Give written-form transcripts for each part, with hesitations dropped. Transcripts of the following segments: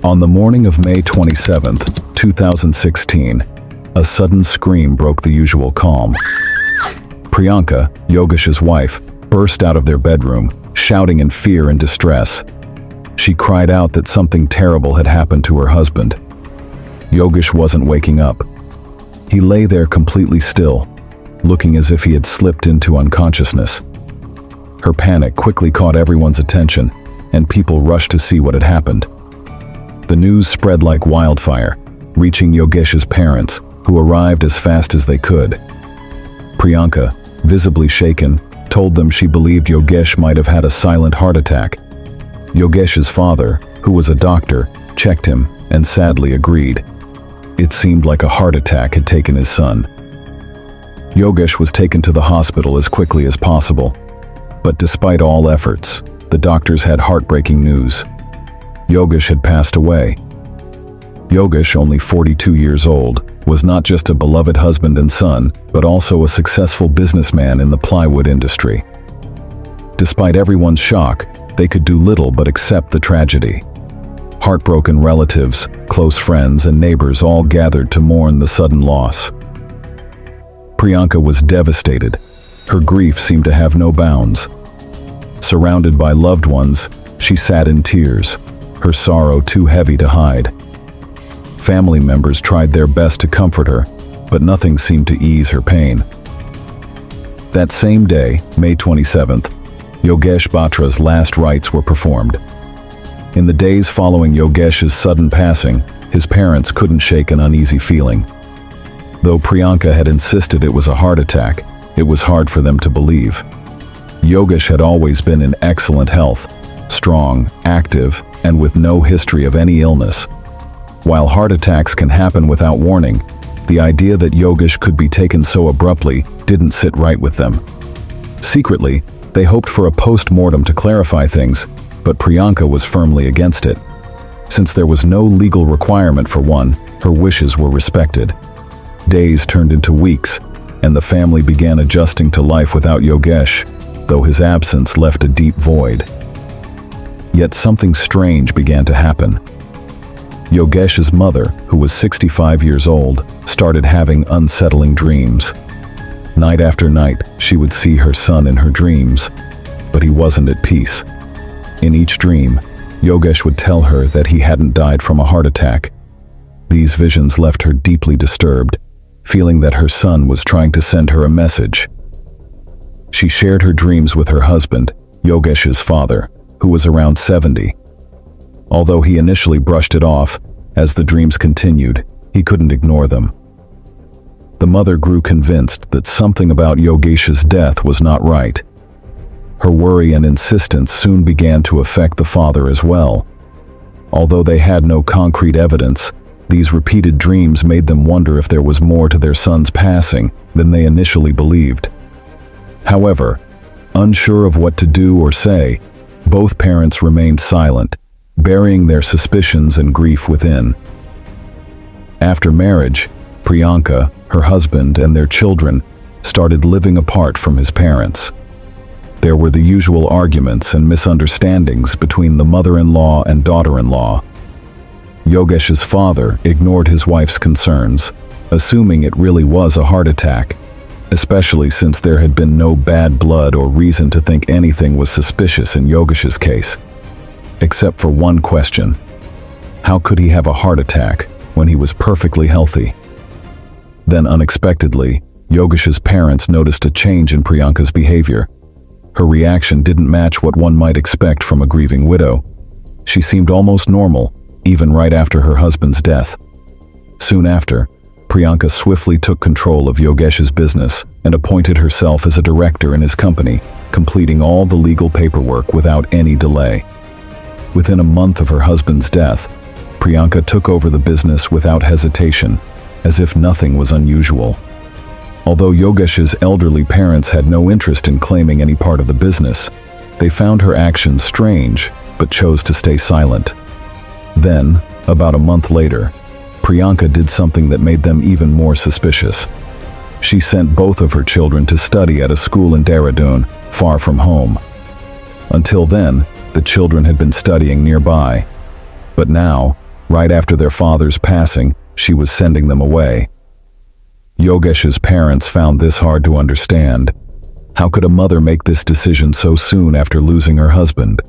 On the morning of May 27th, 2016, a sudden scream broke the usual calm. Priyanka, Yogesh's wife, burst out of their bedroom, shouting in fear and distress. She cried out that something terrible had happened to her husband. Yogesh wasn't waking up. He lay there completely still, looking as if he had slipped into unconsciousness. Her panic quickly caught everyone's attention, and people rushed to see what had happened. The news spread like wildfire, reaching Yogesh's parents, who arrived as fast as they could. Priyanka, visibly shaken, told them she believed Yogesh might have had a silent heart attack. Yogesh's father, who was a doctor, checked him and sadly agreed. It seemed like a heart attack had taken his son. Yogesh was taken to the hospital as quickly as possible, but despite all efforts, the doctors had heartbreaking news. Yogesh had passed away. Yogesh, only 42 years old, was not just a beloved husband and son, but also a successful businessman in the plywood industry. Despite everyone's shock, they could do little but accept the tragedy. Heartbroken relatives, close friends, and neighbors all gathered to mourn the sudden loss. Priyanka was devastated. Her grief seemed to have no bounds. Surrounded by loved ones, she sat in tears, her sorrow too heavy to hide. Family members tried their best to comfort her, but nothing seemed to ease her pain. That same day, May 27th, Yogesh Batra's last rites were performed. In the days following Yogesh's sudden passing, his parents couldn't shake an uneasy feeling. Though Priyanka had insisted it was a heart attack, it was hard for them to believe. Yogesh had always been in excellent health, strong, active, and with no history of any illness. While heart attacks can happen without warning, the idea that Yogesh could be taken so abruptly didn't sit right with them. Secretly, they hoped for a post-mortem to clarify things, but Priyanka was firmly against it. Since there was no legal requirement for one, her wishes were respected. Days turned into weeks, and the family began adjusting to life without Yogesh, though his absence left a deep void. Yet something strange began to happen. Yogesh's mother, who was 65 years old, started having unsettling dreams. Night after night, she would see her son in her dreams, but he wasn't at peace. In each dream, Yogesh would tell her that he hadn't died from a heart attack. These visions left her deeply disturbed, feeling that her son was trying to send her a message. She shared her dreams with her husband, Yogesh's father, who was around 70. Although he initially brushed it off, as the dreams continued, he couldn't ignore them. The mother grew convinced that something about Yogesh's death was not right. Her worry and insistence soon began to affect the father as well. Although they had no concrete evidence, these repeated dreams made them wonder if there was more to their son's passing than they initially believed. However, unsure of what to do or say, both parents remained silent, burying their suspicions and grief within. After marriage, Priyanka, her husband, and their children started living apart from his parents. There were the usual arguments and misunderstandings between the mother-in-law and daughter-in-law. Yogesh's father ignored his wife's concerns, assuming it really was a heart attack, especially since there had been no bad blood or reason to think anything was suspicious in Yogesh's case. Except for one question: how could he have a heart attack when he was perfectly healthy? Then unexpectedly, Yogesh's parents noticed a change in Priyanka's behavior. Her reaction didn't match what one might expect from a grieving widow. She seemed almost normal, even right after her husband's death. Soon after, Priyanka swiftly took control of Yogesh's business and appointed herself as a director in his company, completing all the legal paperwork without any delay. Within a month of her husband's death, Priyanka took over the business without hesitation, as if nothing was unusual. Although Yogesh's elderly parents had no interest in claiming any part of the business, they found her actions strange, but chose to stay silent. Then, about a month later, Priyanka did something that made them even more suspicious. She sent both of her children to study at a school in Dehradun, far from home. Until then, the children had been studying nearby. But now, Right after their father's passing, she was sending them away. Yogesh's parents found this hard to understand. How could a mother make this decision so soon after losing her husband?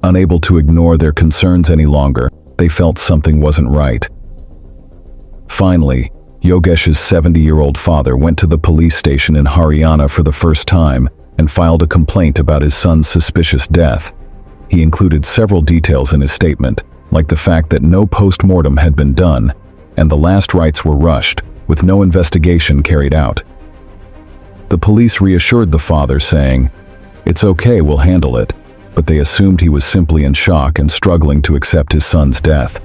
Unable to ignore their concerns any longer, they felt something wasn't right. Finally, Yogesh's 70-year-old father went to the police station in Haryana for the first time and filed a complaint about his son's suspicious death. He included several details in his statement, like the fact that no post-mortem had been done, and the last rites were rushed, with no investigation carried out. The police reassured the father, saying, "It's okay, we'll handle it," but they assumed he was simply in shock and struggling to accept his son's death.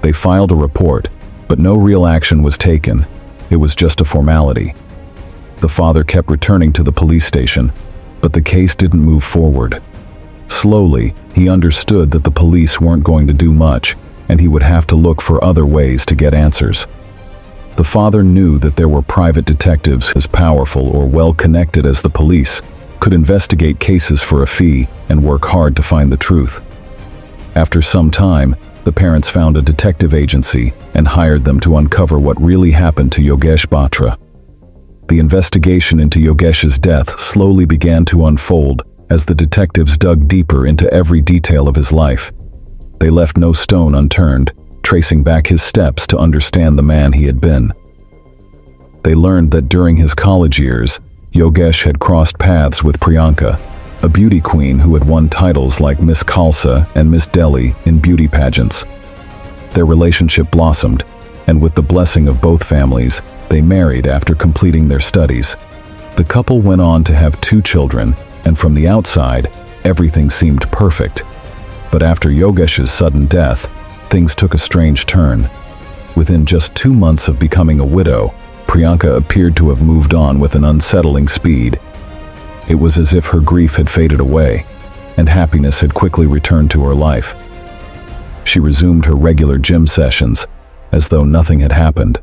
They filed a report, but no real action was taken. It was just a formality. The father kept returning to the police station, but the case didn't move forward. Slowly, he understood that the police weren't going to do much, and he would have to look for other ways to get answers. The father knew that there were private detectives as powerful or well-connected as the police, could investigate cases for a fee and work hard to find the truth. After some time, the parents found a detective agency and hired them to uncover what really happened to Yogesh Batra. The investigation into Yogesh's death slowly began to unfold as the detectives dug deeper into every detail of his life. They left no stone unturned, tracing back his steps to understand the man he had been. They learned that during his college years, Yogesh had crossed paths with Priyanka, a beauty queen who had won titles like Miss Khalsa and Miss Delhi in beauty pageants. Their relationship blossomed, and with the blessing of both families, they married after completing their studies. The couple went on to have 2 children, and from the outside, everything seemed perfect. But after Yogesh's sudden death, things took a strange turn. Within just 2 months of becoming a widow, Priyanka appeared to have moved on with an unsettling speed. It was as if her grief had faded away, and happiness had quickly returned to her life. She resumed her regular gym sessions, as though nothing had happened.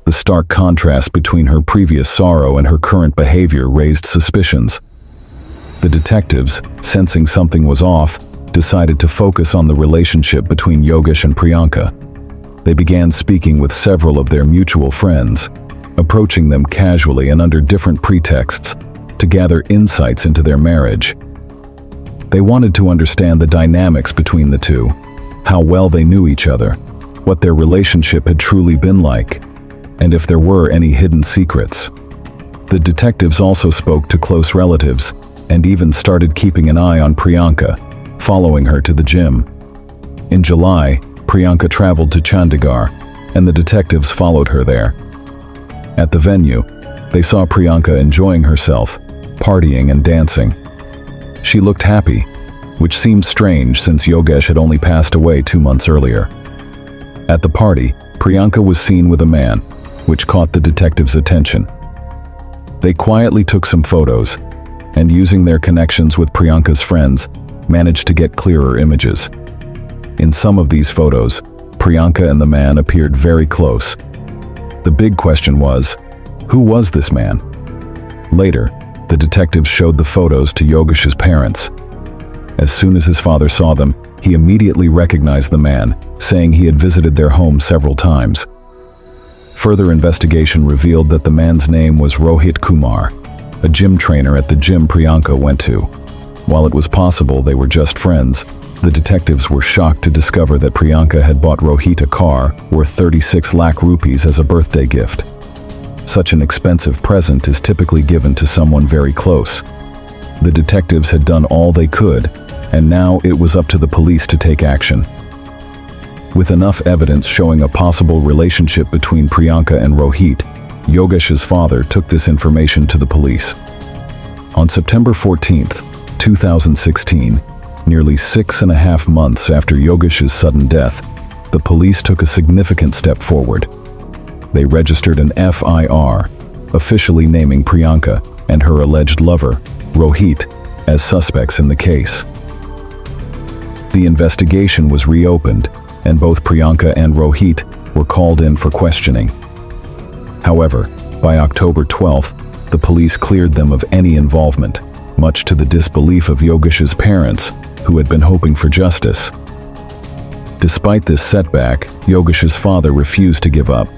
The stark contrast between her previous sorrow and her current behavior raised suspicions. The detectives, sensing something was off, decided to focus on the relationship between Yogesh and Priyanka. They began speaking with several of their mutual friends, approaching them casually and under different pretexts to gather insights into their marriage. They wanted to understand the dynamics between the two, how well they knew each other, what their relationship had truly been like, and if there were any hidden secrets. The detectives also spoke to close relatives and even started keeping an eye on Priyanka, following her to the gym. In July, Priyanka traveled to Chandigarh, and the detectives followed her there. At the venue, they saw Priyanka enjoying herself, partying and dancing. She looked happy, which seemed strange since Yogesh had only passed away 2 months earlier. At the party, Priyanka was seen with a man, which caught the detectives' attention. They quietly took some photos, and using their connections with Priyanka's friends, managed to get clearer images. In some of these photos, Priyanka and the man appeared very close. The big question was, who was this man? Later, the detectives showed the photos to Yogesh's parents. As soon as his father saw them, he immediately recognized the man, saying he had visited their home several times. Further investigation revealed that the man's name was Rohit Kumar, a gym trainer at the gym Priyanka went to. While it was possible they were just friends, the detectives were shocked to discover that Priyanka had bought Rohit a car worth 36 lakh rupees as a birthday gift. Such an expensive present is typically given to someone very close. The detectives had done all they could, and now it was up to the police to take action. With enough evidence showing a possible relationship between Priyanka and Rohit, Yogesh's father took this information to the police. On September 14, 2016, nearly 6.5 months after Yogesh's sudden death, the police took a significant step forward. They registered an FIR, officially naming Priyanka and her alleged lover, Rohit, as suspects in the case. The investigation was reopened, and both Priyanka and Rohit were called in for questioning. However, by October 12th, the police cleared them of any involvement, much to the disbelief of Yogesh's parents, who had been hoping for justice. Despite this setback, Yogesh's father refused to give up.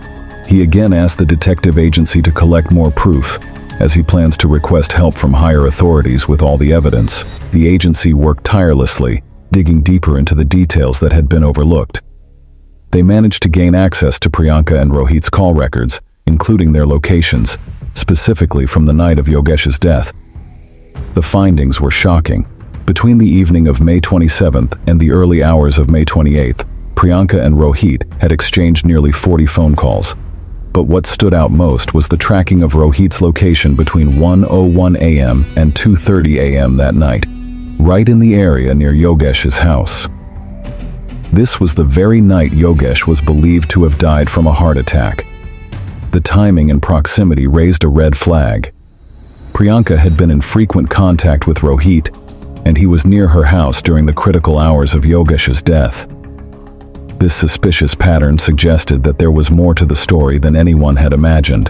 He again asked the detective agency to collect more proof, as he plans to request help from higher authorities with all the evidence. The agency worked tirelessly, digging deeper into the details that had been overlooked. They managed to gain access to Priyanka and Rohit's call records, including their locations, specifically from the night of Yogesh's death. The findings were shocking. Between the evening of May 27th and the early hours of May 28th, Priyanka and Rohit had exchanged nearly 40 phone calls. But what stood out most was the tracking of Rohit's location between 1:01 a.m. and 2:30 a.m. that night, right in the area near Yogesh's house. This was the very night Yogesh was believed to have died from a heart attack. The timing and proximity raised a red flag. Priyanka had been in frequent contact with Rohit, and he was near her house during the critical hours of Yogesh's death. This suspicious pattern suggested that there was more to the story than anyone had imagined.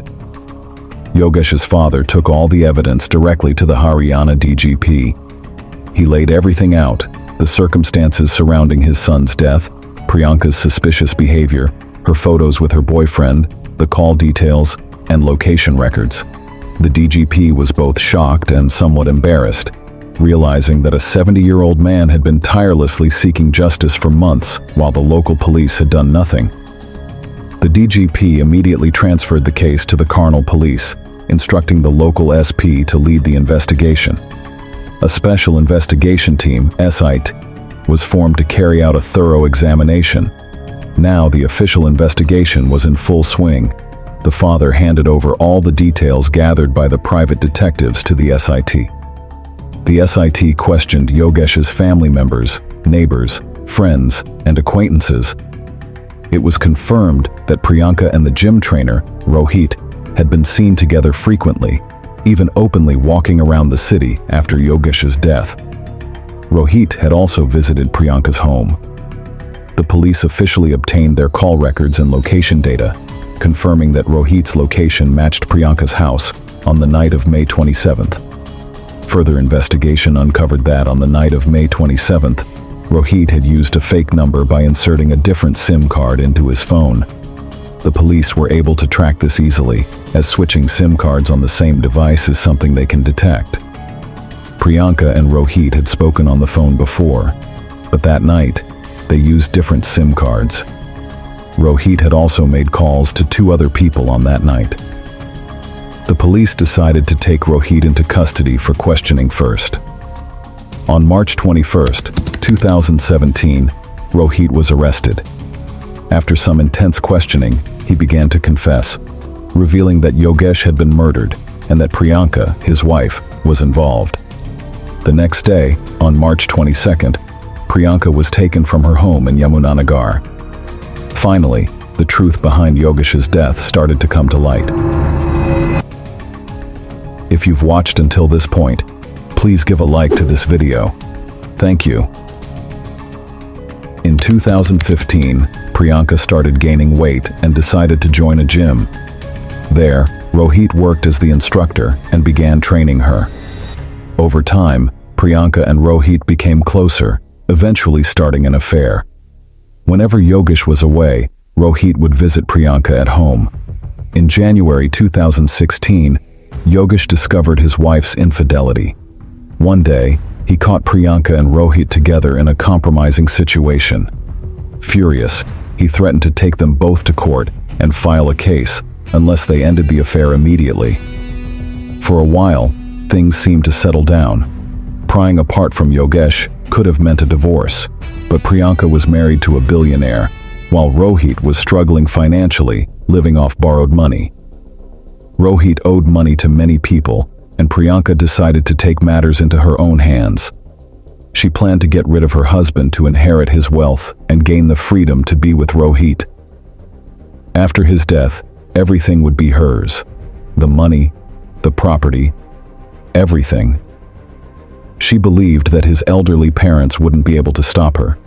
Yogesh's father took all the evidence directly to the Haryana DGP. He laid everything out: the circumstances surrounding his son's death, Priyanka's suspicious behavior, her photos with her boyfriend, the call details, and location records. The DGP was both shocked and somewhat embarrassed, realizing that a 70-year-old man had been tirelessly seeking justice for months while the local police had done nothing. The DGP immediately transferred the case to the Karnal police, instructing the local SP to lead the investigation. A special investigation team, SIT, was formed to carry out a thorough examination. Now the official investigation was in full swing. The father handed over all the details gathered by the private detectives to the SIT. The SIT questioned Yogesh's family members, neighbors, friends, and acquaintances. It was confirmed that Priyanka and the gym trainer, Rohit, had been seen together frequently, even openly walking around the city after Yogesh's death. Rohit had also visited Priyanka's home. The police officially obtained their call records and location data, confirming that Rohit's location matched Priyanka's house on the night of May 27th. Further investigation uncovered that on the night of May 27th, Rohit had used a fake number by inserting a different SIM card into his phone. The police were able to track this easily, as switching SIM cards on the same device is something they can detect. Priyanka and Rohit had spoken on the phone before, but that night, they used different SIM cards. Rohit had also made calls to 2 other people on that night. The police decided to take Rohit into custody for questioning first. On March 21st, 2017, Rohit was arrested. After some intense questioning, he began to confess, revealing that Yogesh had been murdered and that Priyanka, his wife, was involved. The next day, on March 22nd, Priyanka was taken from her home in Yamunanagar. Finally, the truth behind Yogesh's death started to come to light. If you've watched until this point, please give a like to this video. Thank you. In 2015, Priyanka started gaining weight and decided to join a gym. There, Rohit worked as the instructor and began training her. Over time, Priyanka and Rohit became closer, eventually starting an affair. Whenever Yogesh was away, Rohit would visit Priyanka at home. In January 2016, Yogesh discovered his wife's infidelity. One day, he caught Priyanka and Rohit together in a compromising situation. Furious, he threatened to take them both to court and file a case unless they ended the affair immediately. For a while, things seemed to settle down. Prying apart from Yogesh could have meant a divorce, but Priyanka was married to a billionaire, while Rohit was struggling financially, living off borrowed money. Rohit owed money to many people, and Priyanka decided to take matters into her own hands. She planned to get rid of her husband to inherit his wealth and gain the freedom to be with Rohit. After his death, everything would be hers. The money, the property, everything. She believed that his elderly parents wouldn't be able to stop her.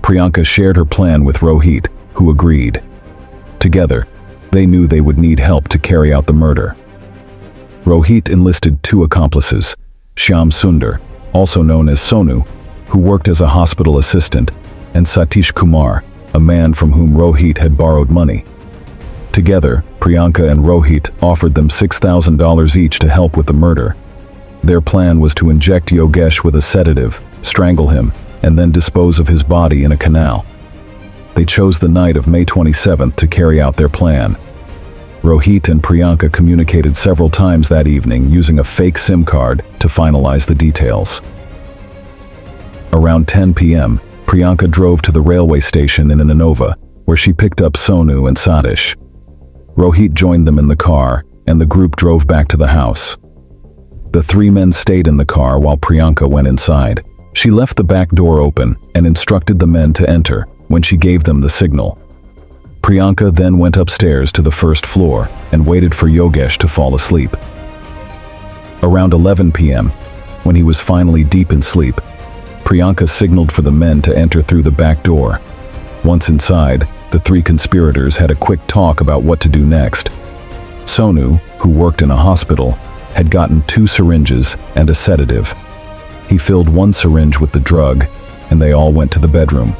Priyanka shared her plan with Rohit, who agreed. Together, they knew they would need help to carry out the murder. Rohit enlisted 2 accomplices, Shyam Sundar, also known as Sonu, who worked as a hospital assistant, and Satish Kumar, a man from whom Rohit had borrowed money. Together, Priyanka and Rohit offered them $6,000 each to help with the murder. Their plan was to inject Yogesh with a sedative, strangle him, and then dispose of his body in a canal. They chose the night of May 27th to carry out their plan. Rohit and Priyanka communicated several times that evening using a fake SIM card to finalize the details. Around 10 p.m., Priyanka drove to the railway station in an Innova, where she picked up Sonu and Satish. Rohit joined them in the car, and the group drove back to the house. The three men stayed in the car while Priyanka went inside. She left the back door open and instructed the men to enter when she gave them the signal. Priyanka then went upstairs to the first floor and waited for Yogesh to fall asleep. Around 11 p.m., when he was finally deep in sleep, Priyanka signaled for the men to enter through the back door. Once inside, the three conspirators had a quick talk about what to do next. Sonu, who worked in a hospital, had gotten 2 syringes and a sedative. He filled one syringe with the drug, and they all went to the bedroom.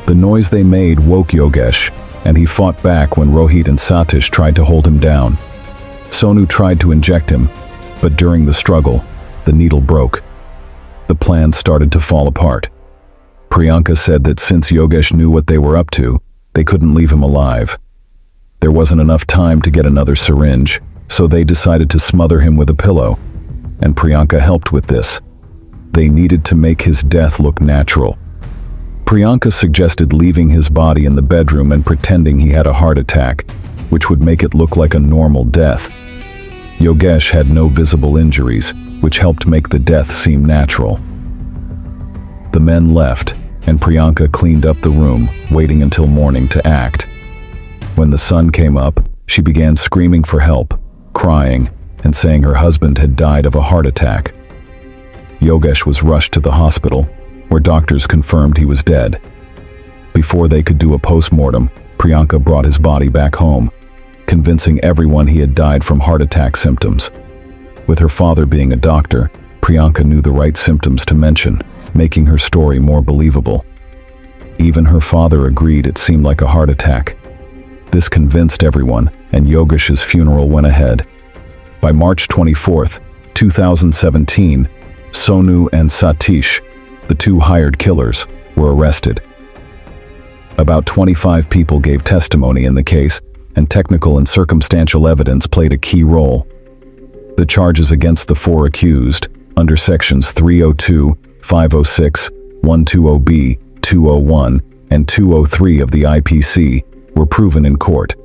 The noise they made woke Yogesh, and he fought back when Rohit and Satish tried to hold him down. Sonu tried to inject him, but during the struggle, the needle broke. The plan started to fall apart. Priyanka said that since Yogesh knew what they were up to, they couldn't leave him alive. There wasn't enough time to get another syringe, so they decided to smother him with a pillow, and Priyanka helped with this. They needed to make his death look natural. Priyanka suggested leaving his body in the bedroom and pretending he had a heart attack, which would make it look like a normal death. Yogesh had no visible injuries, which helped make the death seem natural. The men left, and Priyanka cleaned up the room, waiting until morning to act. When the sun came up, she began screaming for help, crying, and saying her husband had died of a heart attack. Yogesh was rushed to the hospital, where doctors confirmed he was dead. Before they could do a post-mortem, Priyanka brought his body back home, convincing everyone he had died from heart attack symptoms. With her father being a doctor, Priyanka knew the right symptoms to mention, making her story more believable. Even her father agreed it seemed like a heart attack. This convinced everyone, and Yogesh's funeral went ahead. By March 24, 2017, Sonu and Satish, the 2 hired killers, were arrested. About 25 people gave testimony in the case, and technical and circumstantial evidence played a key role. The charges against the 4 accused, under sections 302, 506, 120B, 201, and 203 of the IPC, were proven in court.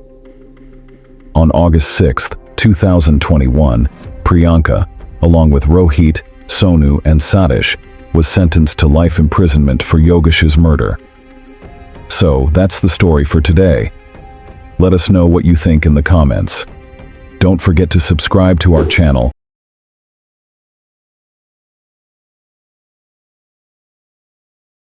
On August 6, 2021, Priyanka, along with Rohit, Sonu, and Satish, was sentenced to life imprisonment for Yogesh's murder. So, that's the story for today. Let us know what you think in the comments. Don't forget to subscribe to our channel